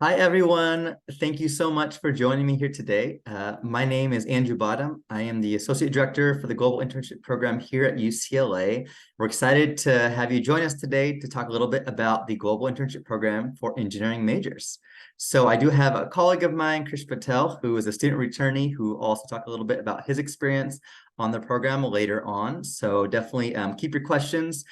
Hi, everyone. Thank you so much for joining me here today. My name is Andrew Bottom. I am the Associate Director for the Global Internship Program here at UCLA. We're excited to have you join us today to talk a little bit about the Global Internship Program for engineering majors. So I do have a colleague of mine, Krish Patel, who is a student returnee, who will also talk a little bit about his experience on the program later on. So definitely keep your questions.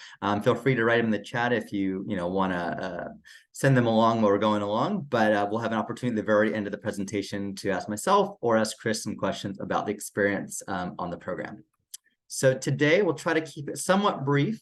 Feel free to write them in the chat if you want to send them along while we're going along, but we'll have an opportunity at the very end of the presentation to ask myself or ask Chris some questions about the experience on the program. So today we'll try to keep it somewhat brief.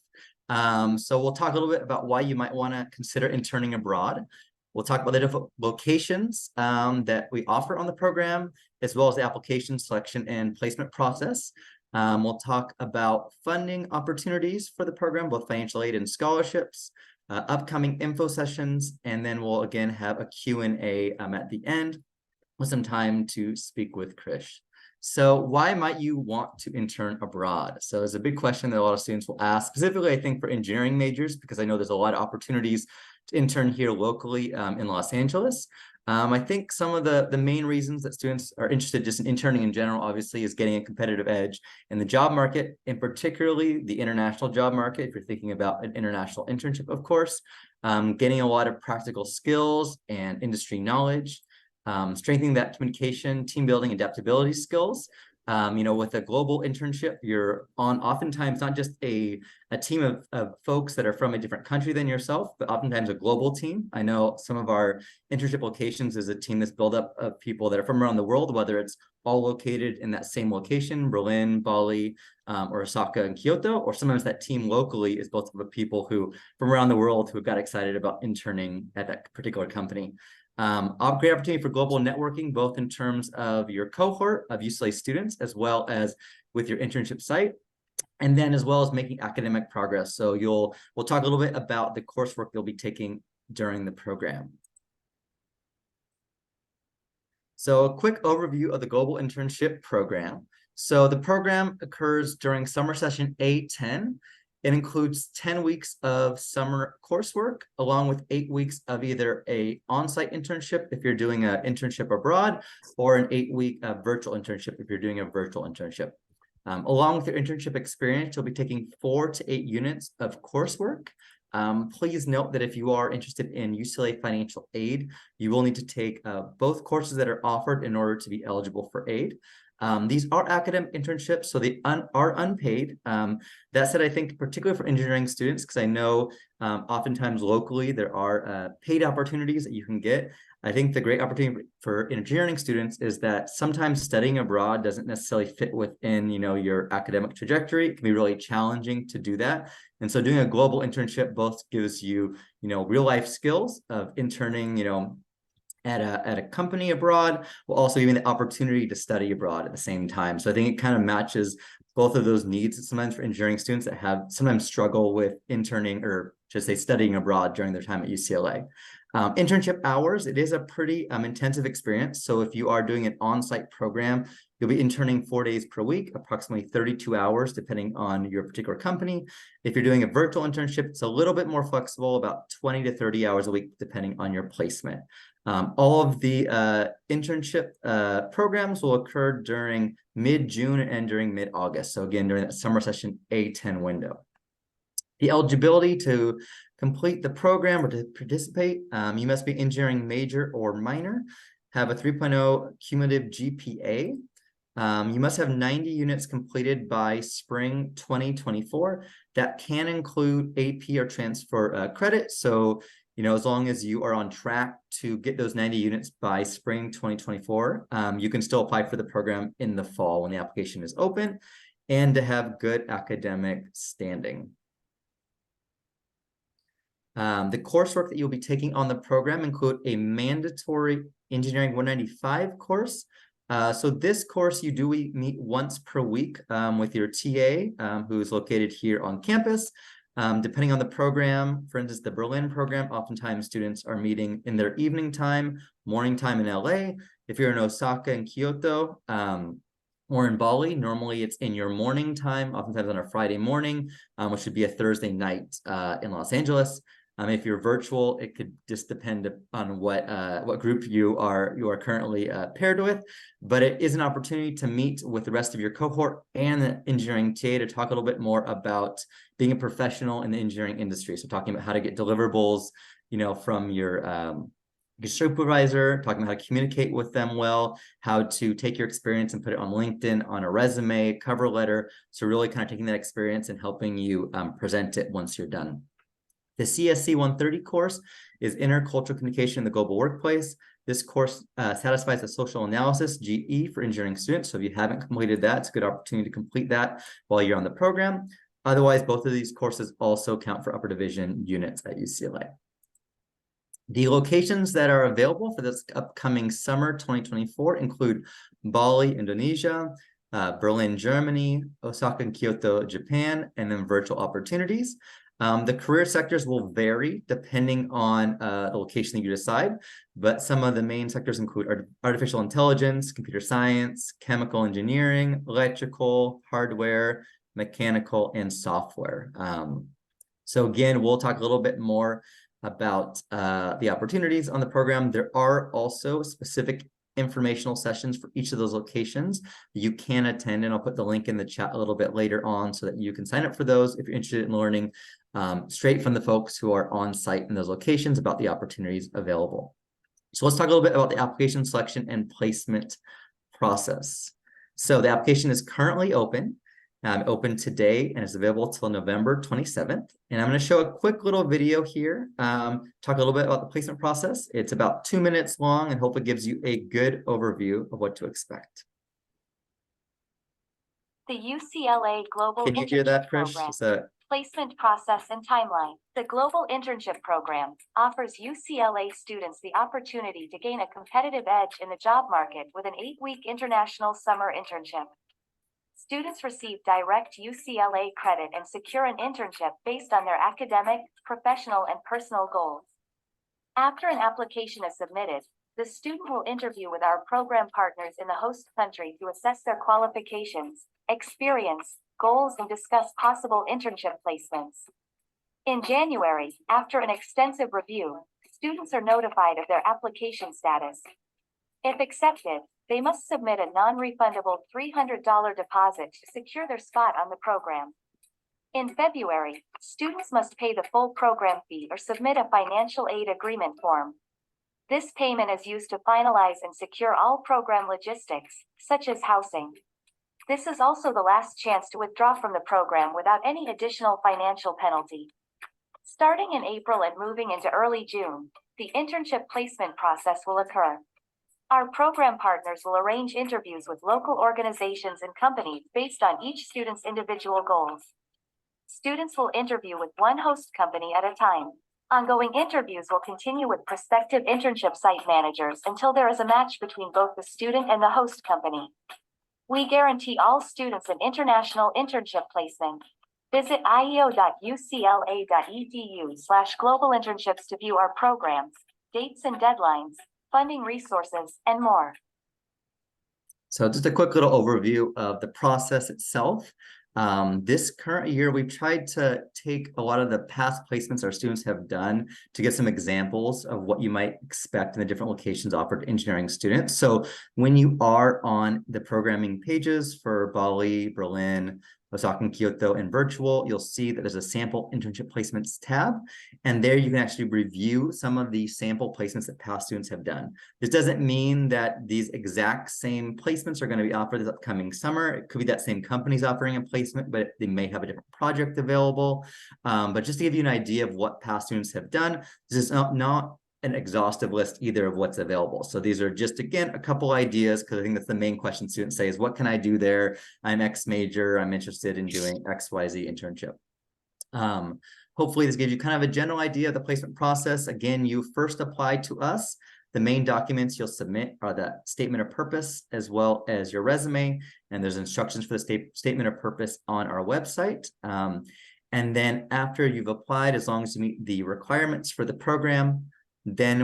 So we'll talk a little bit about why you might want to consider interning abroad. We'll talk about the different locations that we offer on the program, as well as the application selection and placement process. We'll talk about funding opportunities for the program, both financial aid and scholarships, upcoming info sessions, and then we'll again have a Q&A at the end with some time to speak with Krish. So why might you want to intern abroad? So it's a big question that a lot of students will ask, specifically, I think, for engineering majors, because I know there's a lot of opportunities to intern here locally in Los Angeles. I think some of the main reasons that students are interested just in interning in general, obviously, is getting a competitive edge in the job market, and particularly the international job market, if you're thinking about an international internship, of course, getting a lot of practical skills and industry knowledge, strengthening that communication, team building, adaptability skills. With a global internship, you're on oftentimes not just a team of folks that are from a different country than yourself, but oftentimes a global team. I know some of our internship locations is a team that's built up of people that are from around the world, whether it's all located in that same location, Berlin, Bali, or Osaka and Kyoto, or sometimes that team locally is built up of people who from around the world who got excited about interning at that particular company. Great opportunity for global networking, both in terms of your cohort of UCLA students, as well as with your internship site, and then as well as making academic progress. So we'll talk a little bit about the coursework you'll be taking during the program. So a quick overview of the Global Internship Program. So the program occurs during summer session A10. It includes 10 weeks of summer coursework, along with 8 weeks of either a on-site internship if you're doing an internship abroad, or an 8-week virtual internship if you're doing a virtual internship. Along with your internship experience, you'll be taking 4 to 8 units of coursework. Please note that if you are interested in UCLA financial aid, you will need to take both courses that are offered in order to be eligible for aid. These are academic internships, so they are unpaid. That said, I think particularly for engineering students, because I know oftentimes locally there are paid opportunities that you can get. I think the great opportunity for engineering students is that sometimes studying abroad doesn't necessarily fit within, your academic trajectory. It can be really challenging to do that. And so doing a global internship both gives you, real life skills of interning, at a company abroad, while also giving the opportunity to study abroad at the same time. So I think it kind of matches both of those needs sometimes for engineering students that have sometimes struggle with interning or just say studying abroad during their time at UCLA. Internship hours, it is a pretty intensive experience. So if you are doing an on-site program, you'll be interning 4 days per week, approximately 32 hours, depending on your particular company. If you're doing a virtual internship, it's a little bit more flexible, about 20 to 30 hours a week, depending on your placement. All of the internship programs will occur during mid-June and during mid-August. So again, during that summer session A10 window. The eligibility to complete the program or to participate, you must be engineering major or minor, have a 3.0 cumulative GPA. You must have 90 units completed by spring 2024. That can include AP or transfer credit. So, as long as you are on track to get those 90 units by spring 2024, you can still apply for the program in the fall when the application is open, and to have good academic standing. The coursework that you'll be taking on the program include a mandatory Engineering 195 course. So this course you do meet once per week with your TA, who is located here on campus. Depending on the program, for instance, the Berlin program, oftentimes students are meeting in their evening time, morning time in LA. If you're in Osaka and Kyoto, or in Bali, normally it's in your morning time, oftentimes on a Friday morning, which would be a Thursday night in Los Angeles. If you're virtual, it could just depend on what group you are currently paired with, but it is an opportunity to meet with the rest of your cohort and the engineering TA to talk a little bit more about being a professional in the engineering industry. So talking about how to get deliverables, from your supervisor, talking about how to communicate with them well, how to take your experience and put it on LinkedIn, on a resume, cover letter. So really kind of taking that experience and helping you present it once you're done. The CSC 130 course is Intercultural Communication in the Global Workplace. This course satisfies the social analysis, GE, for engineering students. So if you haven't completed that, it's a good opportunity to complete that while you're on the program. Otherwise, both of these courses also count for upper division units at UCLA. The locations that are available for this upcoming summer 2024 include Bali, Indonesia, Berlin, Germany, Osaka and Kyoto, Japan, and then virtual opportunities. The career sectors will vary depending on the location that you decide, but some of the main sectors include artificial intelligence, computer science, chemical engineering, electrical, hardware, mechanical, and software. So again, we'll talk a little bit more about the opportunities on the program. There are also specific informational sessions for each of those locations that you can attend, and I'll put the link in the chat a little bit later on so that you can sign up for those if you're interested in learning straight from the folks who are on site in those locations about the opportunities available. So let's talk a little bit about the application selection and placement process. So the application is currently open today, and it's available till November 27th. And I'm going to show a quick little video here, talk a little bit about the placement process. It's about 2 minutes long and hope it gives you a good overview of what to expect. The UCLA Global Can you hear that, Krish? Program. Placement process and timeline. The Global Internship Program offers UCLA students the opportunity to gain a competitive edge in the job market with an 8-week international summer internship. Students receive direct UCLA credit and secure an internship based on their academic, professional, and personal goals. After an application is submitted, the student will interview with our program partners in the host country to assess their qualifications, experience, goals, and discuss possible internship placements. In January, after an extensive review, students are notified of their application status. If accepted, they must submit a non-refundable $300 deposit to secure their spot on the program. In February, students must pay the full program fee or submit a financial aid agreement form. This payment is used to finalize and secure all program logistics, such as housing. This is also the last chance to withdraw from the program without any additional financial penalty. Starting in April and moving into early June, the internship placement process will occur. Our program partners will arrange interviews with local organizations and companies based on each student's individual goals. Students will interview with one host company at a time. Ongoing interviews will continue with prospective internship site managers until there is a match between both the student and the host company. We guarantee all students an international internship placement. Visit ieo.ucla.edu/global internships to view our programs, dates and deadlines, funding resources, and more. So just a quick little overview of the process itself. This current year, we've tried to take a lot of the past placements our students have done to get some examples of what you might expect in the different locations offered to engineering students. So when you are on the programming pages for Bali, Berlin, Osaka and Kyoto, and virtual, you'll see that there's a sample internship placements tab. And there you can actually review some of the sample placements that past students have done. This doesn't mean that these exact same placements are going to be offered this upcoming summer. It could be that same company's offering a placement, but they may have a different project available. But just to give you an idea of what past students have done, this is not an exhaustive list either of what's available. So these are just, again, a couple ideas, because I think that's the main question students say is, what can I do there? I'm X major, I'm interested in doing XYZ internship. Hopefully this gives you kind of a general idea of the placement process. Again, you first apply to us. The main documents you'll submit are the statement of purpose as well as your resume. And there's instructions for the statement of purpose on our website. And then after you've applied, as long as you meet the requirements for the program, then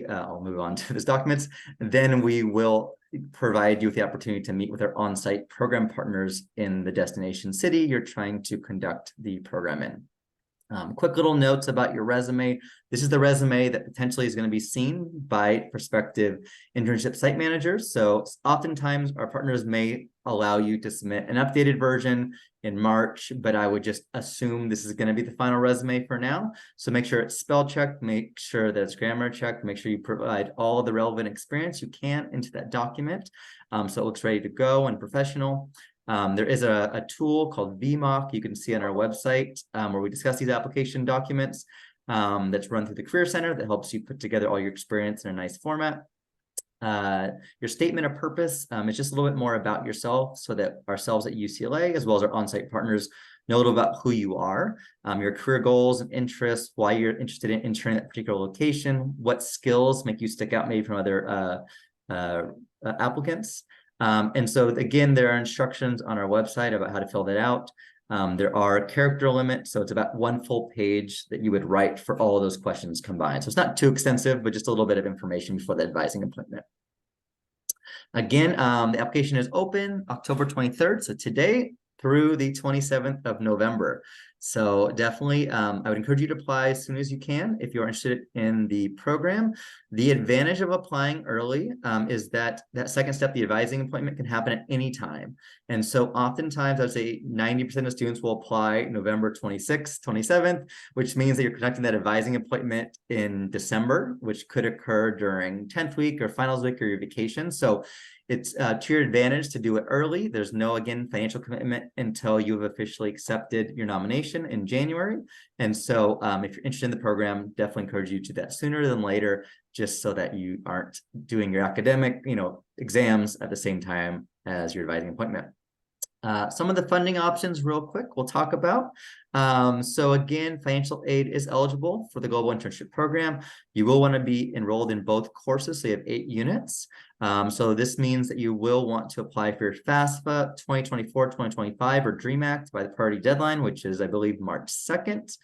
I'll move on to those documents. Then we will provide you with the opportunity to meet with our on-site program partners in the destination city you're trying to conduct the program in. Quick little notes about your resume. This is the resume that potentially is going to be seen by prospective internship site managers. So oftentimes our partners may allow you to submit an updated version in March, but I would just assume this is going to be the final resume for now. So make sure it's spell checked, make sure that it's grammar checked, make sure you provide all the relevant experience you can into that document, so it looks ready to go and professional. There is a tool called VMock you can see on our website, where we discuss these application documents, that's run through the Career Center that helps you put together all your experience in a nice format. Your statement of purpose is just a little bit more about yourself so that ourselves at UCLA, as well as our on-site partners, know a little about who you are, your career goals and interests, why you're interested in interning at that particular location, what skills make you stick out maybe from other applicants. And so again, there are instructions on our website about how to fill that out. There are character limits, so it's about 1 full page that you would write for all of those questions combined. So it's not too extensive, but just a little bit of information before the advising appointment. Again, the application is open October 23rd, so today through the 27th of November. So definitely, I would encourage you to apply as soon as you can if you're interested in the program. The advantage of applying early is that second step, the advising appointment, can happen at any time. And so oftentimes, I'd say 90% of students will apply November 26th, 27th, which means that you're conducting that advising appointment in December, which could occur during 10th week or finals week or your vacation. So it's to your advantage to do it early. There's no, again, financial commitment until you've officially accepted your nomination in January. And so if you're interested in the program, definitely encourage you to do that sooner than later, just so that you aren't doing your academic, exams at the same time as your advising appointment. Some of the funding options real quick we'll talk about. So again, financial aid is eligible for the Global Internship Program. You will want to be enrolled in both courses, so you have 8 units. So this means that you will want to apply for your FAFSA 2024-2025 or DREAM Act by the priority deadline, which is, I believe, March 2nd.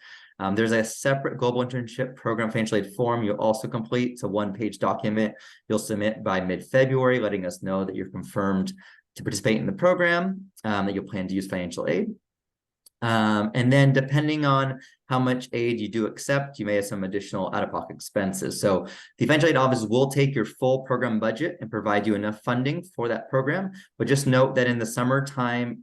There's a separate Global Internship Program financial aid form you'll also complete. It's a 1-page document you'll submit by mid-February, letting us know that you're confirmed to participate in the program, that you'll plan to use financial aid. And then depending on how much aid you do accept, you may have some additional out-of-pocket expenses. So the financial aid office will take your full program budget and provide you enough funding for that program. But just note that in the summertime,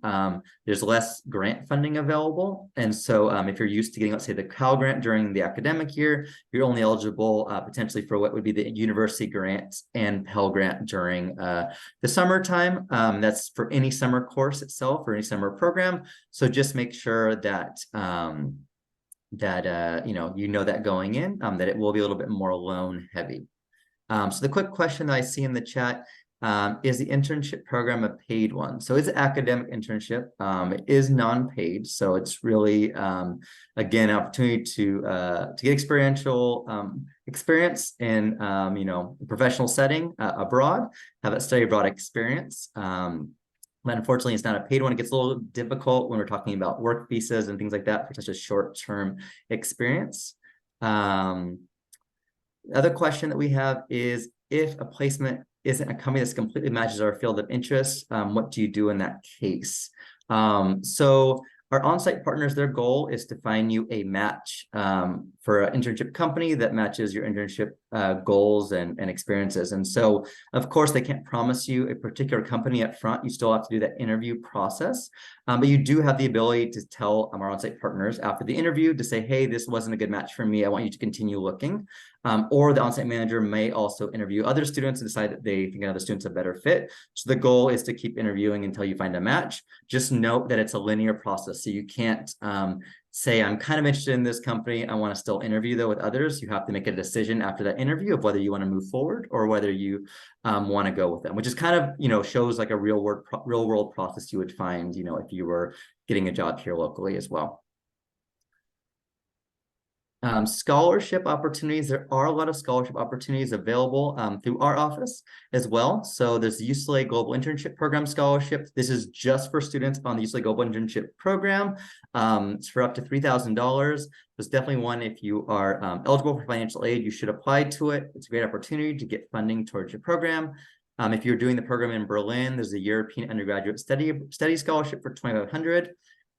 there's less grant funding available. And so if you're used to getting, let's say, the Cal grant during the academic year, you're only eligible potentially for what would be the university grant and Pell grant during the summertime. That's for any summer course itself or any summer program. So just make sure that you know that going in, that it will be a little bit more loan heavy. So the quick question that I see in the chat, is the internship program a paid one? So it's an academic internship. It is non-paid, so it's really again, an opportunity to get experiential experience in professional setting abroad, have that study abroad experience. But unfortunately, it's not a paid one. It gets a little difficult when we're talking about work visas and things like that for such a short-term experience. The other question that we have is, if a placement isn't a company that completely matches our field of interest, what do you do in that case? So our on-site partners, their goal is to find you a match for an internship company that matches your internship goals and experiences. And so, of course, they can't promise you a particular company up front. You still have to do that interview process. But you do have the ability to tell our on-site partners after the interview to say, hey, this wasn't a good match for me. I want you to continue looking. Or the on-site manager may also interview other students and decide that they think another student's a better fit. So the goal is to keep interviewing until you find a match. Just note that it's a linear process. So you can't say, I'm kind of interested in this company, I want to still interview though with others. You have to make a decision after that interview of whether you want to move forward or whether you want to go with them, which is kind of, shows like a real world process you would find, if you were getting a job here locally as well. Scholarship opportunities. There are a lot of scholarship opportunities available through our office as well. So there's the UCLA Global Internship Program Scholarship. This is just for students on the UCLA Global Internship Program. It's for up to $3,000. There's definitely one, if you are eligible for financial aid, you should apply to it. It's a great opportunity to get funding towards your program. If you're doing the program in Berlin, there's a European undergraduate study scholarship for $2,500.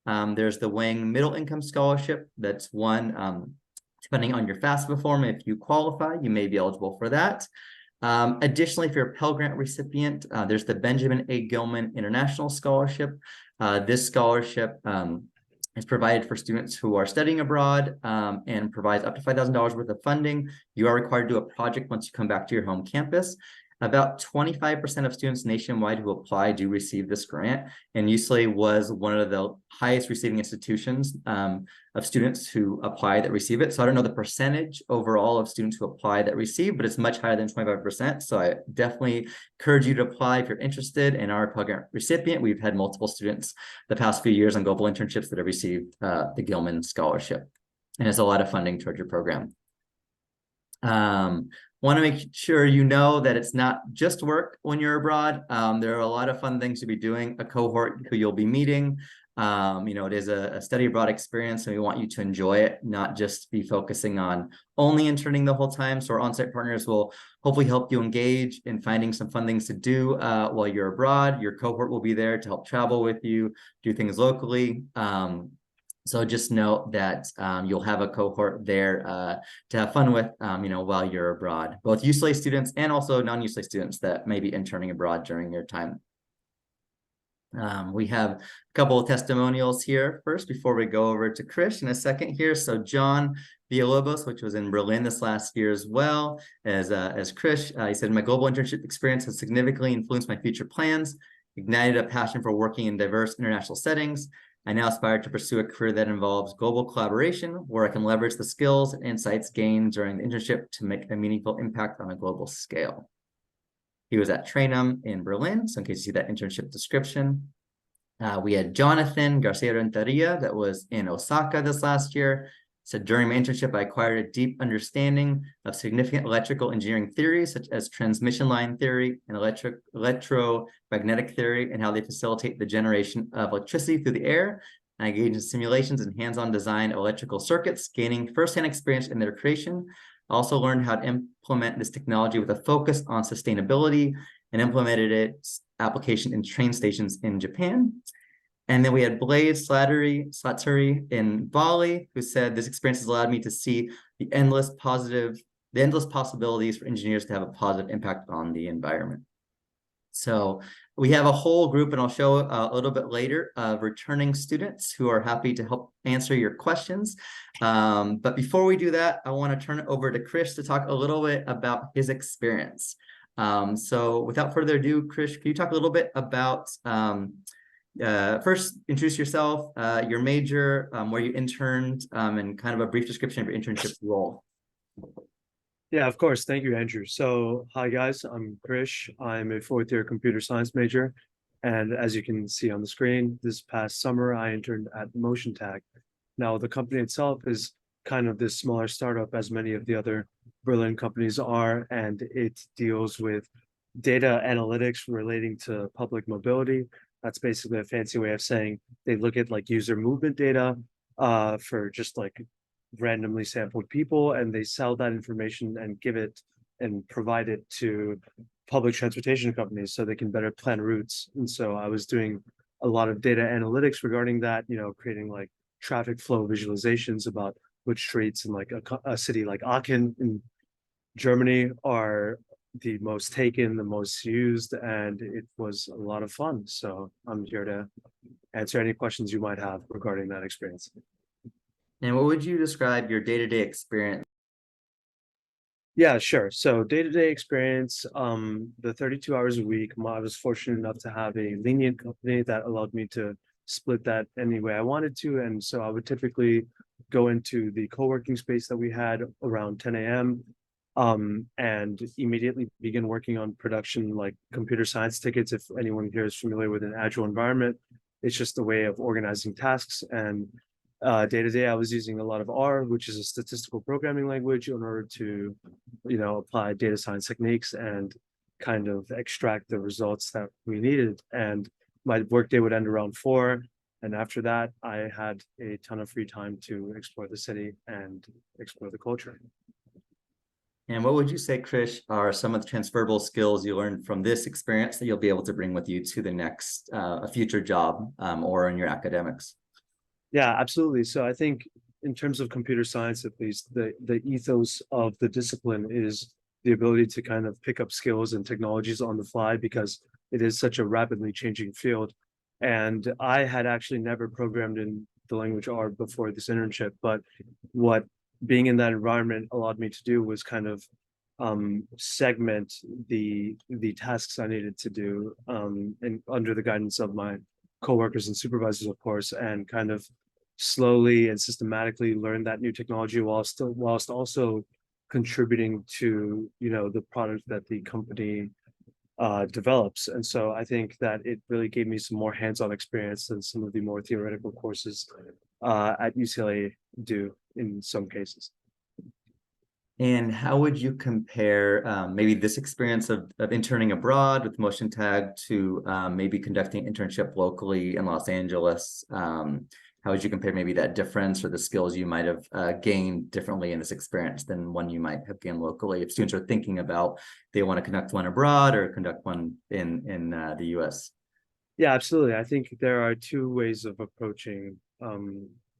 There's the Wang Middle Income Scholarship. That's one, depending on your FAFSA form, if you qualify, you may be eligible for that. Additionally, if you're a Pell Grant recipient, there's the Benjamin A. Gilman International Scholarship. This scholarship is provided for students who are studying abroad and provides up to $5,000 worth of funding. You are required to do a project once you come back to your home campus. About 25% of students nationwide who apply do receive this grant, and UCLA was one of the highest receiving institutions of students who apply that receive it. So I don't know the percentage overall of students who apply that receive, but it's much higher than 25%. So I definitely encourage you to apply if you're interested in our Pell Grant recipient. We've had multiple students the past few years on global internships that have received the Gilman Scholarship, and it's a lot of funding towards your program. Want to make sure you know that it's not just work when you're abroad. There are a lot of fun things to be doing. A cohort who you'll be meeting, it is a study abroad experience, and we want you to enjoy it, not just be focusing on only interning the whole time. So our on-site partners will hopefully help you engage in finding some fun things to do while you're abroad. Your cohort will be there to help travel with you, do things locally. So just note that you'll have a cohort there to have fun with, while you're abroad, both UCLA students and also non-UCLA students that may be interning abroad during your time. We have a couple of testimonials here first before we go over to Krish in a second here. So John Villalobos, which was in Berlin this last year as well as Krish, he said, my global internship experience has significantly influenced my future plans, ignited a passion for working in diverse international settings. I now aspire to pursue a career that involves global collaboration, where I can leverage the skills and insights gained during the internship to make a meaningful impact on a global scale. He was at Trainum in Berlin, so in case you see that internship description. We had Jonathan Garcia Renteria that was in Osaka this last year. So during my internship, I acquired a deep understanding of significant electrical engineering theories, such as transmission line theory and electromagnetic theory, and how they facilitate the generation of electricity through the air. I engaged in simulations and hands-on design of electrical circuits, gaining firsthand experience in their creation. I also learned how to implement this technology with a focus on sustainability and implemented its application in train stations in Japan. And then we had Blade Slattery in Bali, who said, this experience has allowed me to see the endless possibilities for engineers to have a positive impact on the environment. So we have a whole group, and I'll show a little bit later, of returning students who are happy to help answer your questions. But before we do that, I want to turn it over to Krish to talk a little bit about his experience. So without further ado, Krish, can you talk a little bit about first introduce yourself, your major, where you interned, and kind of a brief description of your internship role. Yeah, of course. Thank you, Andrew. So, hi guys, I'm Krish. I'm a fourth year computer science major. And as you can see on the screen, this past summer, I interned at Motion Tag. Now, the company itself is kind of this smaller startup, as many of the other Berlin companies are, and it deals with data analytics relating to public mobility. That's basically a fancy way of saying they look at like user movement data for just like randomly sampled people, and they sell that information and give it and provide it to public transportation companies so they can better plan routes. And so I was doing a lot of data analytics regarding that, creating like traffic flow visualizations about which streets in like a city like Aachen in Germany are the most taken, the most used, and it was a lot of fun. So I'm here to answer any questions you might have regarding that experience. And what would you describe your day-to-day experience? Yeah, sure. So day-to-day experience, the 32 hours a week, I was fortunate enough to have a lenient company that allowed me to split that any way I wanted to. And so I would typically go into the co-working space that we had around 10 a.m. And immediately begin working on production, like computer science tickets. If anyone here is familiar with an agile environment, it's just a way of organizing tasks. And day to day, I was using a lot of R, which is a statistical programming language, in order to, apply data science techniques and kind of extract the results that we needed. And my workday would end around 4. And after that, I had a ton of free time to explore the city and explore the culture. And what would you say, Krish, are some of the transferable skills you learned from this experience that you'll be able to bring with you to the next, a future job, or in your academics? Yeah, absolutely. So I think in terms of computer science, at least, the ethos of the discipline is the ability to kind of pick up skills and technologies on the fly because it is such a rapidly changing field. And I had actually never programmed in the language R before this internship, but what being in that environment allowed me to do was kind of segment the tasks I needed to do and under the guidance of my coworkers and supervisors, of course, and kind of slowly and systematically learn that new technology whilst also contributing to the product that the company develops. And so I think that it really gave me some more hands-on experience than some of the more theoretical courses at UCLA do in some cases. And how would you compare maybe this experience of interning abroad with Motion Tag to maybe conducting internship locally in Los Angeles? How would you compare maybe that difference or the skills you might have gained differently in this experience than one you might have gained locally if students are thinking about they want to conduct one abroad or conduct one in the US? Yeah, absolutely. I think there are two ways of approaching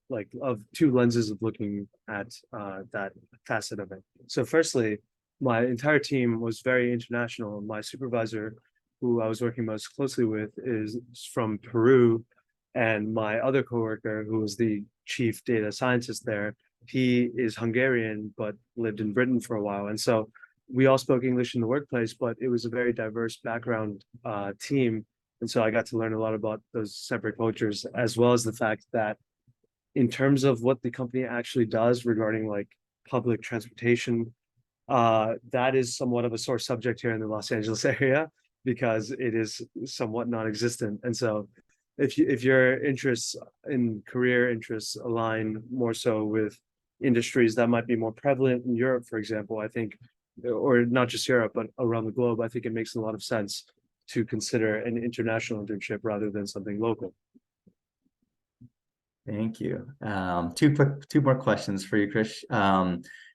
like of two lenses of looking at that facet of it. So firstly, my entire team was very international. My supervisor, who I was working most closely with, is from Peru, and my other coworker, who was the chief data scientist there, he is Hungarian but lived in Britain for a while. And so we all spoke English in the workplace, but it was a very diverse background team. And so I got to learn a lot about those separate cultures, as well as the fact that in terms of what the company actually does regarding like public transportation, that is somewhat of a sore subject here in the Los Angeles area because it is somewhat non-existent. And so if your interests in career interests align more so with industries that might be more prevalent in Europe, for example, I think, or not just Europe, but around the globe, I think it makes a lot of sense to consider an international internship rather than something local. Thank you. Two more questions for you, Krish.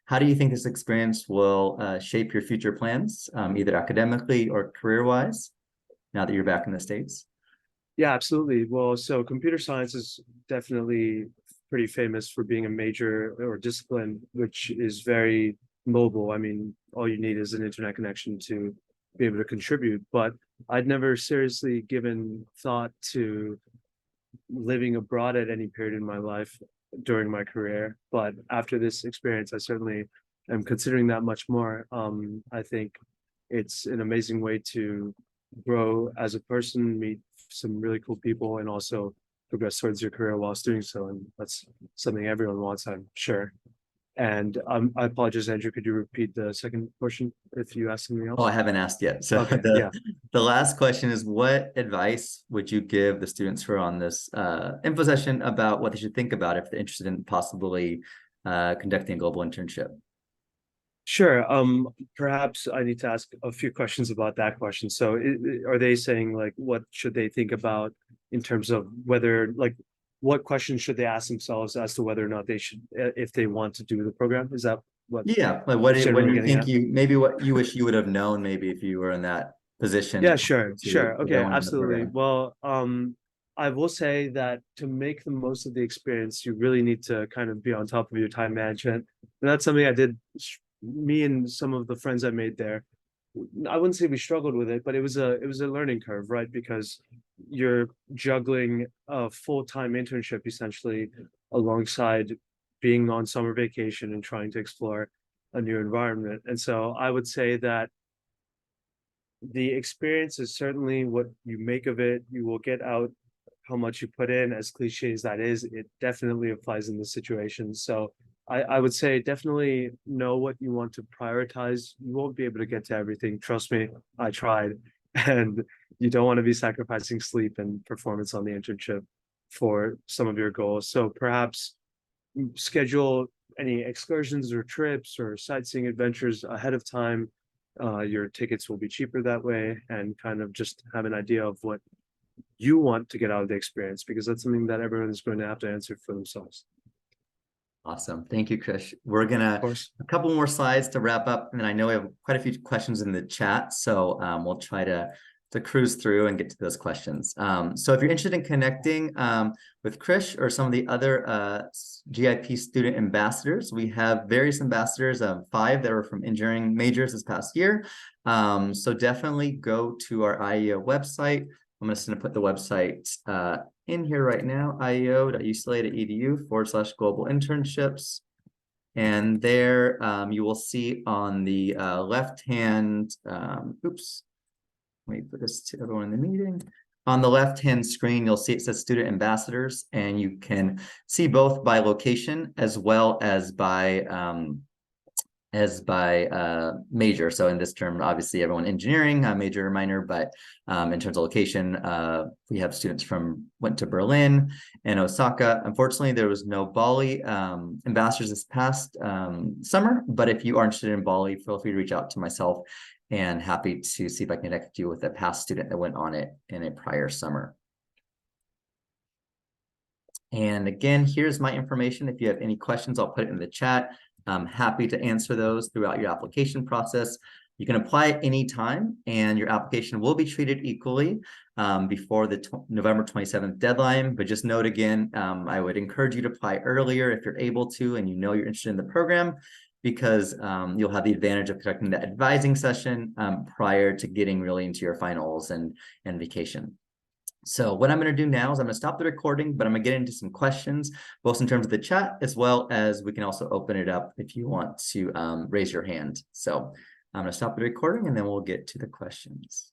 How do you think this experience will shape your future plans, either academically or career-wise, now that you're back in the States? Yeah, absolutely. Well, so computer science is definitely pretty famous for being a major or discipline, which is very mobile. I mean, all you need is an internet connection to be able to contribute. But I'd never seriously given thought to living abroad at any period in my life during my career. But after this experience, I certainly am considering that much more. I think it's an amazing way to grow as a person, meet some really cool people, and also progress towards your career whilst doing so. And that's something everyone wants, I'm sure. And I apologize, Andrew. Could you repeat the second question if you asked something Oh, else? I haven't asked yet. So Okay, yeah. the last question is, what advice would you give the students who are on this info session about what they should think about if they're interested in possibly conducting a global internship? Sure. Perhaps I need to ask a few questions about that question. So are they saying like what should they think about in terms of whether like what questions should they ask themselves as to whether or not they should if they want to do the program? Is that what Yeah, like it's what do generally you getting think at? maybe what you wish you would have known maybe if you were in that Yeah, position sure, to sure. Okay, go in the absolutely. program? Well, I will say that to make the most of the experience, you really need to kind of be on top of your time management. And that's something I did, me and some of the friends I made there. I wouldn't say we struggled with it, but it was a learning curve, right? Because you're juggling a full-time internship essentially alongside being on summer vacation and trying to explore a new environment. And so I would say that the experience is certainly what you make of it. You will get out how much you put in, as cliche as that is. It definitely applies in this situation. So I would say definitely know what you want to prioritize. You won't be able to get to everything. Trust me, I tried. And you don't want to be sacrificing sleep and performance on the internship for some of your goals. So perhaps schedule any excursions or trips or sightseeing adventures ahead of time. Your tickets will be cheaper that way, and kind of just have an idea of what you want to get out of the experience, because that's something that everyone is going to have to answer for themselves. Awesome. Thank you, Krish. We're Of gonna course. a couple more slides to wrap up, and I know we have quite a few questions in the chat, so we'll try to cruise through and get to those questions. So if you're interested in connecting with Krish or some of the other GIP student ambassadors, we have various ambassadors, 5 that were from engineering majors this past year. So definitely go to our IEO website. I'm just going to put the website in here right now, ieo.ucla.edu/global internships. And there you will see on the left-hand, oops, let me put this to everyone in the meeting. On the left-hand screen, you'll see it says student ambassadors, and you can see both by location as well as by major. So in this term, obviously everyone engineering, major or minor, but in terms of location, we have students went to Berlin and Osaka. Unfortunately, there was no Bali ambassadors this past summer, but if you are interested in Bali, feel free to reach out to myself, and happy to see if I can connect you with a past student that went on it in a prior summer. And again, here's my information. If you have any questions, I'll put it in the chat. I'm happy to answer those throughout your application process. You can apply at any time, and your application will be treated equally before the November 27th deadline. But just note again, I would encourage you to apply earlier if you're able to and you know you're interested in the program, because you'll have the advantage of conducting that advising session prior to getting really into your finals and vacation. So what I'm going to do now is I'm going to stop the recording, but I'm going to get into some questions, both in terms of the chat, as well as we can also open it up if you want to raise your hand. So I'm going to stop the recording and then we'll get to the questions.